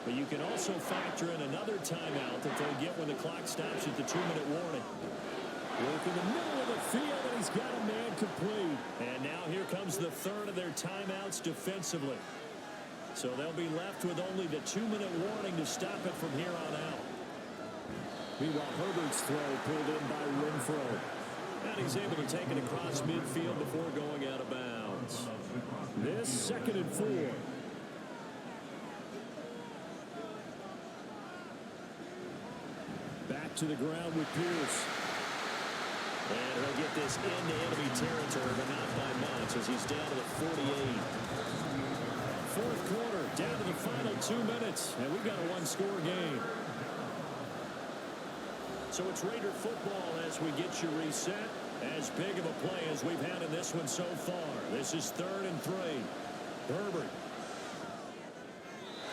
But you can also factor in another timeout that they'll get when the clock stops at the 2-minute warning. Work in the middle of the field, and he's got a man complete. And now here comes the third of their timeouts defensively. So they'll be left with only the 2-minute warning to stop it from here on out. Meanwhile, Herbert's throw pulled in by Renfro. And he's able to take it across midfield before going out of bounds. This 2nd and 4. Back to the ground with Pierce. And he'll get this into enemy territory, but not by much as he's down to the 48. Fourth quarter, down to the final 2 minutes, and we've got a one-score game. So it's Raider football as we get you reset. As big of a play as we've had in this one so far. This is 3rd and 3. Herbert.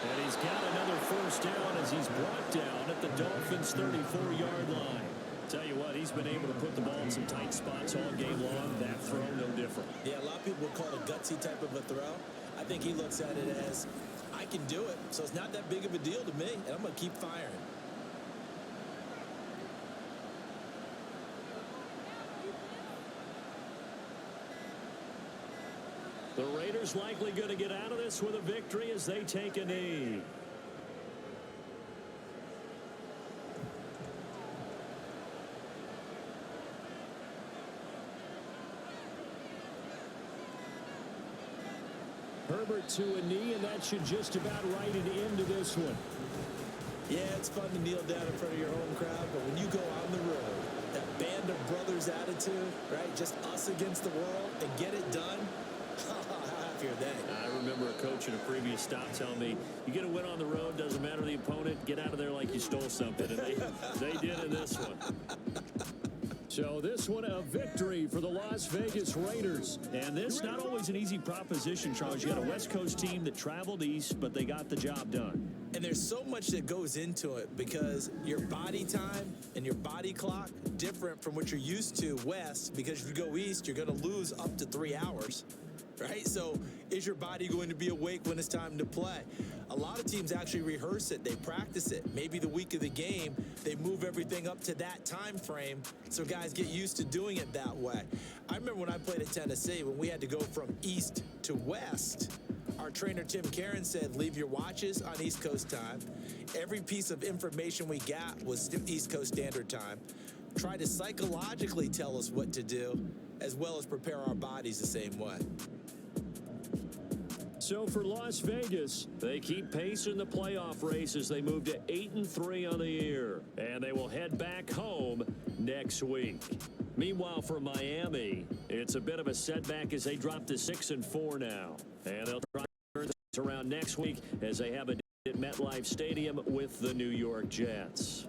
And he's got another first down as he's brought down at the Dolphins' 34-yard line. Tell you what, he's been able to put the ball in some tight spots all game long. That throw, no different. Yeah, a lot of people would call it a gutsy type of a throw. I think he looks at it as, I can do it, so it's not that big of a deal to me, and I'm going to keep firing. The Raiders likely going to get out of this with a victory as they take a knee. Herbert to a knee, and that should just about write it into this one. Yeah, it's fun to kneel down in front of your home crowd, but when you go on the road, that band of brothers attitude, right? Just us against the world and get it done. How happy are they? I remember a coach in a previous stop telling me, you get a win on the road, doesn't matter the opponent, get out of there like you stole something. And they did in this one. So this one a victory for the Las Vegas Raiders. And this not always an easy proposition, Charles. You got a West Coast team that traveled east, but they got the job done. And there's so much that goes into it because your body time and your body clock different from what you're used to west, because if you go east, you're going to lose up to 3 hours. Right? So is your body going to be awake when it's time to play? A lot of teams actually rehearse it. They practice it. Maybe the week of the game, they move everything up to that time frame so guys get used to doing it that way. I remember when I played at Tennessee, when we had to go from east to west, our trainer Tim Karen said, leave your watches on East Coast time. Every piece of information we got was East Coast Standard Time. Try to psychologically tell us what to do, as well as prepare our bodies the same way. So for Las Vegas, they keep pace in the playoff race as they move to 8-3 on the year. And they will head back home next week. Meanwhile, for Miami, it's a bit of a setback as they drop to 6-4 now. And they'll try to turn this around next week as they have a at MetLife Stadium with the New York Jets.